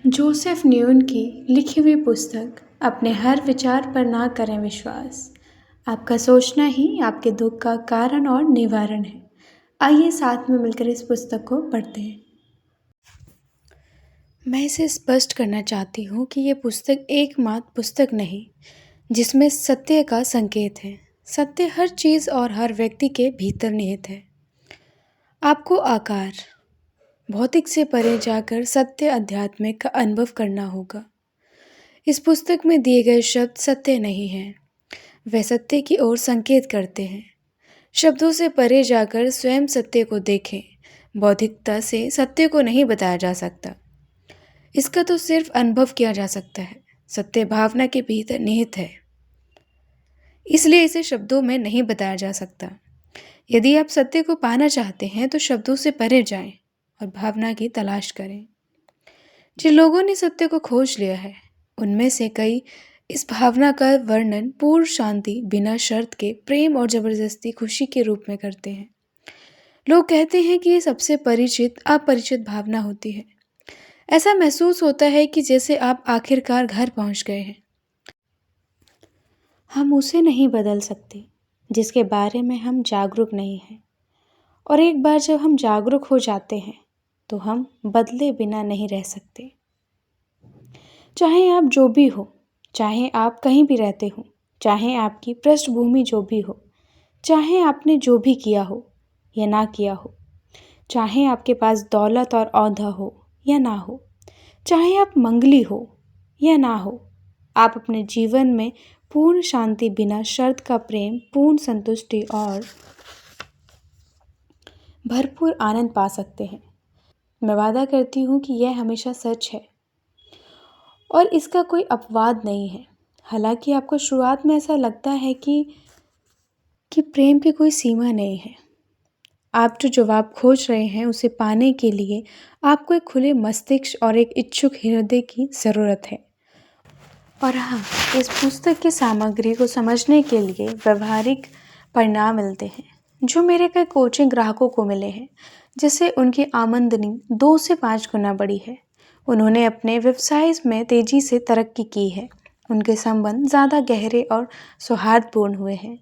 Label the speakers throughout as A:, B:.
A: Joseph न्यून की लिखी हुई पुस्तक अपने हर विचार पर ना करें विश्वास। आपका सोचना ही आपके दुख का कारण और निवारण है। आइए साथ में मिलकर इस पुस्तक को पढ़ते हैं। मैं इसे स्पष्ट करना चाहती हूँ कि ये पुस्तक एकमात्र पुस्तक नहीं जिसमें सत्य का संकेत है। सत्य हर चीज़ और हर व्यक्ति के भीतर निहित है। आपको आकार भौतिक से परे जाकर सत्य आध्यात्मिक का अनुभव करना होगा। इस पुस्तक में दिए गए शब्द सत्य नहीं हैं, वे सत्य की ओर संकेत करते हैं। शब्दों से परे जाकर स्वयं सत्य को देखें। बौद्धिकता से सत्य को नहीं बताया जा सकता, इसका तो सिर्फ अनुभव किया जा सकता है। सत्य भावना के भीतर निहित है, इसलिए इसे शब्दों में नहीं बताया जा सकता। यदि आप सत्य को पाना चाहते हैं तो शब्दों से परे जाएं और भावना की तलाश करें। जिन लोगों ने सत्य को खोज लिया है उनमें से कई इस भावना का वर्णन पूर्ण शांति, बिना शर्त के प्रेम और जबरदस्ती खुशी के रूप में करते हैं। लोग कहते हैं कि ये सबसे परिचित अपरिचित भावना होती है। ऐसा महसूस होता है कि जैसे आप आखिरकार घर पहुंच गए हैं। हम उसे नहीं बदल सकते जिसके बारे में हम जागरूक नहीं हैं, और एक बार जब हम जागरूक हो जाते हैं तो हम बदले बिना नहीं रह सकते। चाहे आप जो भी हो, चाहे आप कहीं भी रहते हो, चाहे आपकी पृष्ठभूमि जो भी हो, चाहे आपने जो भी किया हो या ना किया हो, चाहे आपके पास दौलत और औहदा हो या ना हो, चाहे आप मंगली हो या ना हो, आप अपने जीवन में पूर्ण शांति, बिना शर्त का प्रेम, पूर्ण संतुष्टि और भरपूर आनंद पा सकते हैं। मैं वादा करती हूँ कि यह हमेशा सच है और इसका कोई अपवाद नहीं है। हालांकि आपको शुरुआत में ऐसा लगता है कि प्रेम की कोई सीमा नहीं है। आप जो जवाब खोज रहे हैं उसे पाने के लिए आपको एक खुले मस्तिष्क और एक इच्छुक हृदय की ज़रूरत है। और हाँ, इस पुस्तक की सामग्री को समझने के लिए व्यवहारिक परिणाम मिलते हैं जो मेरे कई कोचिंग ग्राहकों को मिले हैं, जिससे उनकी आमदनी 2 से 5 गुना बढ़ी है। उन्होंने अपने व्यवसाय में तेजी से तरक्की की है। उनके संबंध ज़्यादा गहरे और सौहार्दपूर्ण हुए हैं।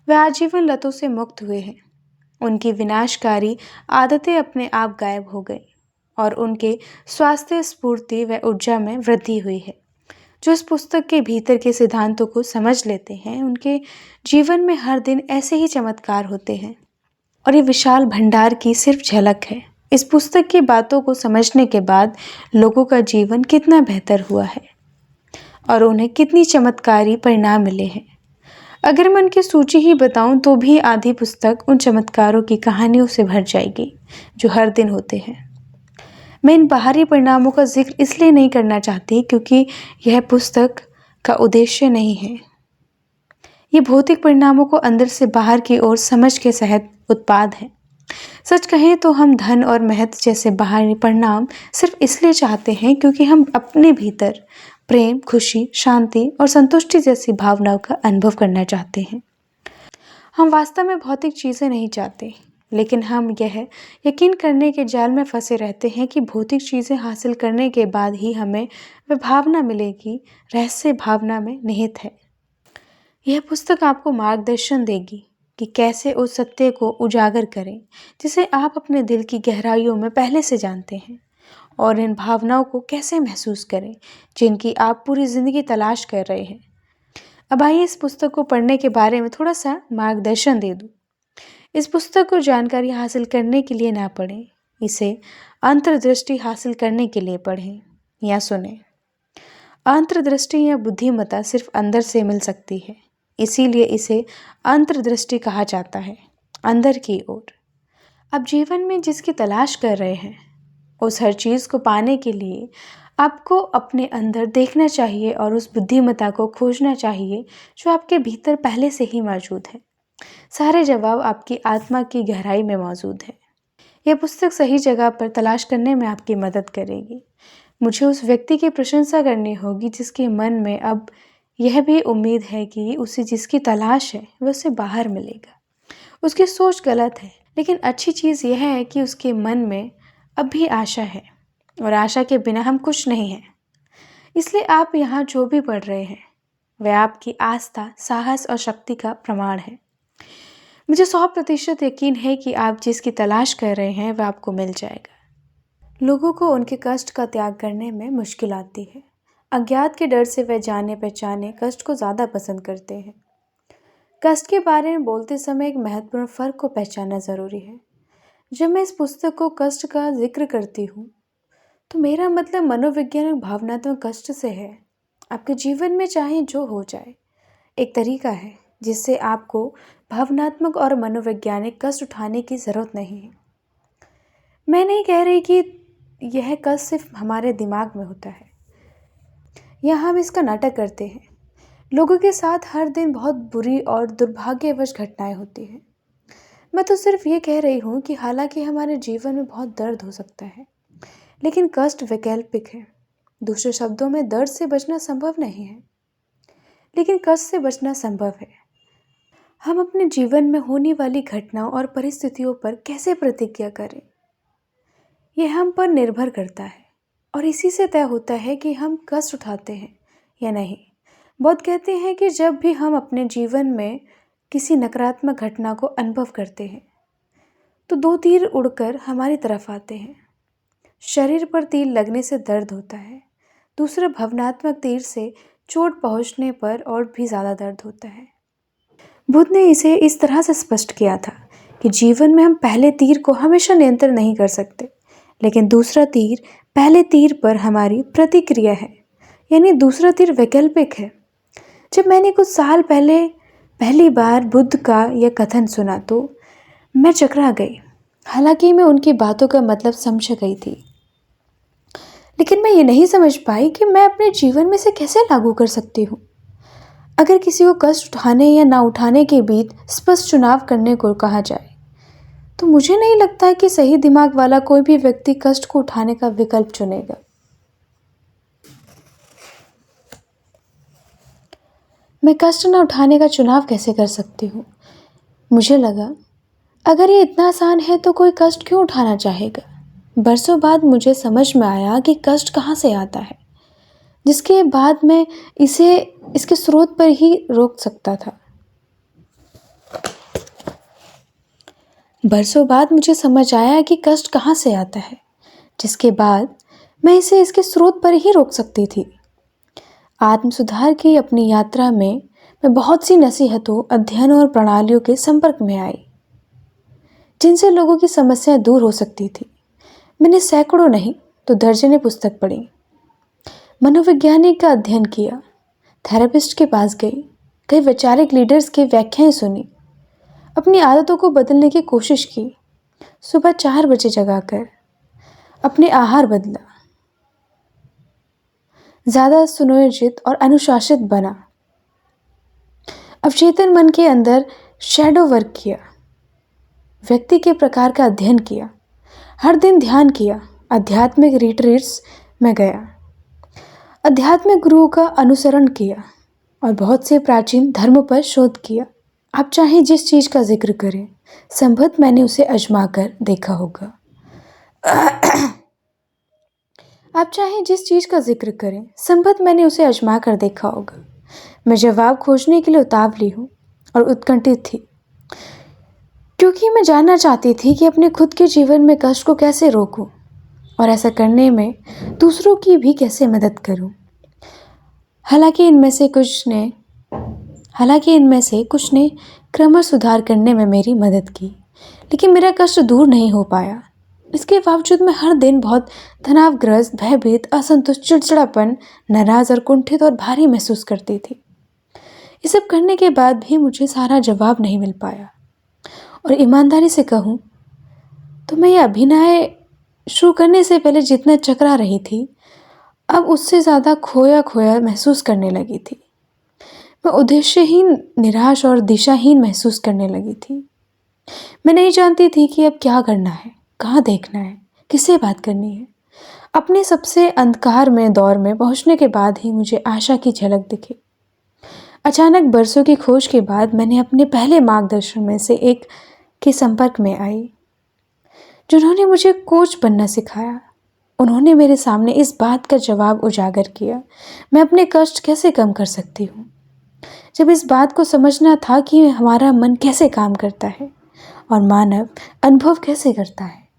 A: वे आजीवन लतों से मुक्त हुए हैं। उनकी विनाशकारी आदतें अपने आप गायब हो गई और उनके स्वास्थ्य, स्फूर्ति व ऊर्जा में वृद्धि हुई है। जो इस पुस्तक के भीतर के सिद्धांतों को समझ लेते हैं उनके जीवन में हर दिन ऐसे ही चमत्कार होते हैं। और ये विशाल भंडार की सिर्फ झलक है। इस पुस्तक की बातों को समझने के बाद लोगों का जीवन कितना बेहतर हुआ है और उन्हें कितनी चमत्कारी परिणाम मिले हैं। अगर मैं उनकी सूची ही बताऊं तो भी आधी पुस्तक उन चमत्कारों की कहानियों से भर जाएगी जो हर दिन होते हैं। मैं इन बाहरी परिणामों का जिक्र इसलिए नहीं करना चाहती क्योंकि यह पुस्तक का उद्देश्य नहीं है। ये भौतिक परिणामों को अंदर से बाहर की ओर समझ के सहज उत्पाद है। सच कहें तो हम धन और महत्व जैसे बाहरी परिणाम सिर्फ इसलिए चाहते हैं क्योंकि हम अपने भीतर प्रेम, खुशी, शांति और संतुष्टि जैसी भावनाओं का अनुभव करना चाहते हैं। हम वास्तव में भौतिक चीज़ें नहीं चाहते, लेकिन हम यह यकीन करने के जाल में फंसे रहते हैं कि भौतिक चीज़ें हासिल करने के बाद ही हमें वह भावना मिलेगी। रहस्य भावना में निहित है। यह पुस्तक आपको मार्गदर्शन देगी कि कैसे उस सत्य को उजागर करें जिसे आप अपने दिल की गहराइयों में पहले से जानते हैं, और इन भावनाओं को कैसे महसूस करें जिनकी आप पूरी ज़िंदगी तलाश कर रहे हैं। अब आइए इस पुस्तक को पढ़ने के बारे में थोड़ा सा मार्गदर्शन दे दूँ। इस पुस्तक को जानकारी हासिल करने के लिए ना पढ़ें, इसे अंतर्दृष्टि हासिल करने के लिए पढ़ें या सुनें। अंतर्दृष्टि या बुद्धिमत्ता सिर्फ अंदर से मिल सकती है, इसीलिए इसे अंतर्दृष्टि कहा जाता है, अंदर की ओर। आप जीवन में जिसकी तलाश कर रहे हैं उस हर चीज़ को पाने के लिए आपको अपने अंदर देखना चाहिए और उस बुद्धिमत्ता को खोजना चाहिए जो आपके भीतर पहले से ही मौजूद है। सारे जवाब आपकी आत्मा की गहराई में मौजूद है। यह पुस्तक सही जगह पर तलाश करने में आपकी मदद करेगी। मुझे उस व्यक्ति की प्रशंसा करनी होगी जिसके मन में अब यह भी उम्मीद है कि उसे जिसकी तलाश है वह उसे बाहर मिलेगा। उसकी सोच गलत है, लेकिन अच्छी चीज़ यह है कि उसके मन में अब भी आशा है। और आशा के बिना हम कुछ नहीं हैं। इसलिए आप यहाँ जो भी पढ़ रहे हैं वह आपकी आस्था, साहस और शक्ति का प्रमाण है। मुझे 100% यकीन है कि आप जिसकी तलाश कर रहे हैं वह आपको मिल जाएगा। लोगों को उनके कष्ट का त्याग करने में मुश्किल आती है। अज्ञात के डर से वे जाने पहचाने कष्ट को ज़्यादा पसंद करते हैं। कष्ट के बारे में बोलते समय एक महत्वपूर्ण फ़र्क को पहचानना ज़रूरी है। जब मैं इस पुस्तक को कष्ट का जिक्र करती हूँ तो मेरा मतलब मनोवैज्ञानिक भावनात्मक कष्ट से है। आपके जीवन में चाहे जो हो जाए, एक तरीका है जिससे आपको भावनात्मक और मनोवैज्ञानिक कष्ट उठाने की ज़रूरत नहीं है। मैं नहीं कह रही कि यह कष्ट सिर्फ हमारे दिमाग में होता है या हम इसका नाटक करते हैं। लोगों के साथ हर दिन बहुत बुरी और दुर्भाग्यवश घटनाएं होती हैं। मैं तो सिर्फ ये कह रही हूँ कि हालांकि हमारे जीवन में बहुत दर्द हो सकता है, लेकिन कष्ट वैकल्पिक है। दूसरे शब्दों में, दर्द से बचना संभव नहीं है, लेकिन कष्ट से बचना संभव है। हम अपने जीवन में होने वाली घटनाओं और परिस्थितियों पर कैसे प्रतिक्रिया करें, यह हम पर निर्भर करता है और इसी से तय होता है कि हम कष्ट उठाते हैं या नहीं। बौद्ध कहते हैं कि जब भी हम अपने जीवन में किसी नकारात्मक घटना को अनुभव करते हैं तो 2 तीर उड़कर हमारी तरफ आते हैं। शरीर पर तीर लगने से दर्द होता है, दूसरा भावनात्मक तीर से चोट पहुंचने पर और भी ज़्यादा दर्द होता है। बुद्ध ने इसे इस तरह से स्पष्ट किया था कि जीवन में हम पहले तीर को हमेशा नियंत्रण नहीं कर सकते, लेकिन दूसरा तीर पहले तीर पर हमारी प्रतिक्रिया है, यानी दूसरा तीर वैकल्पिक है। जब मैंने कुछ साल पहले पहली बार बुद्ध का यह कथन सुना तो मैं चकरा गई। हालांकि मैं उनकी बातों का मतलब समझ गई थी, लेकिन मैं ये नहीं समझ पाई कि मैं अपने जीवन में इसे कैसे लागू कर सकती हूँ। अगर किसी को कष्ट उठाने या ना उठाने के बीच स्पष्ट चुनाव करने को कहा जाए तो मुझे नहीं लगता कि सही दिमाग वाला कोई भी व्यक्ति कष्ट को उठाने का विकल्प चुनेगा। मैं कष्ट न उठाने का चुनाव कैसे कर सकती हूँ? मुझे लगा अगर ये इतना आसान है तो कोई कष्ट क्यों उठाना चाहेगा। बरसों बाद मुझे समझ में आया कि कष्ट कहाँ से आता है, जिसके बाद मैं इसे इसके स्रोत पर ही रोक सकता था। बरसों बाद मुझे समझ आया कि कष्ट कहाँ से आता है, जिसके बाद मैं इसे इसके स्रोत पर ही रोक सकती थी। आत्म सुधार की अपनी यात्रा में मैं बहुत सी नसीहतों, अध्ययनों और प्रणालियों के संपर्क में आई जिनसे लोगों की समस्याएं दूर हो सकती थी। मैंने सैकड़ों नहीं तो दर्जनें पुस्तक पढ़ी, मनोवैज्ञानिक का अध्ययन किया, थेरेपिस्ट के पास गई, कई वैचारिक लीडर्स की व्याख्याएं सुनी, अपनी आदतों को बदलने की कोशिश की, सुबह 4 बजे जगाकर अपने आहार बदला, ज़्यादा सुनियोजित और अनुशासित बना, अवचेतन मन के अंदर शैडो वर्क किया, व्यक्ति के प्रकार का अध्ययन किया, हर दिन ध्यान किया, आध्यात्मिक रिट्रीट्स में गया, आध्यात्मिक गुरुओं का अनुसरण किया और बहुत से प्राचीन धर्मों पर शोध किया। आप चाहे जिस चीज़ का जिक्र करें, संभवत मैंने उसे आजमा कर देखा होगा। आप चाहे जिस चीज़ का जिक्र करें, संभवत मैंने उसे आजमा कर देखा होगा। मैं जवाब खोजने के लिए उतावली हूँ और उत्कंठित थी, क्योंकि मैं जानना चाहती थी कि अपने खुद के जीवन में कष्ट को कैसे रोकूं और ऐसा करने में दूसरों की भी कैसे मदद करूं। हालांकि इनमें से कुछ ने क्रमश सुधार करने में मेरी मदद की, लेकिन मेरा कष्ट दूर नहीं हो पाया। इसके बावजूद मैं हर दिन बहुत तनावग्रस्त, भयभीत, असंतुष्ट, चिड़चिड़ापन, नाराज और कुंठित और भारी महसूस करती थी। ये सब करने के बाद भी मुझे सारा जवाब नहीं मिल पाया और ईमानदारी से कहूँ तो मैं ये अभिनय शुरू करने से पहले जितना चकरा रही थी, अब उससे ज़्यादा खोया खोया महसूस करने लगी थी। मैं उद्देश्यहीन, निराश और दिशाहीन महसूस करने लगी थी। मैं नहीं जानती थी कि अब क्या करना है, कहाँ देखना है, किससे बात करनी है। अपने सबसे अंधकार में दौर में पहुँचने के बाद ही मुझे आशा की झलक दिखी। अचानक बरसों की खोज के बाद मैंने अपने पहले मार्गदर्शन में से एक के संपर्क में आई, जिन्होंने मुझे कोच बनना सिखाया। उन्होंने मेरे सामने इस बात का जवाब उजागर किया, मैं अपने कष्ट कैसे कम कर सकती हूँ। जब इस बात को समझना था कि हमारा मन कैसे काम करता है और मानव अनुभव कैसे करता है।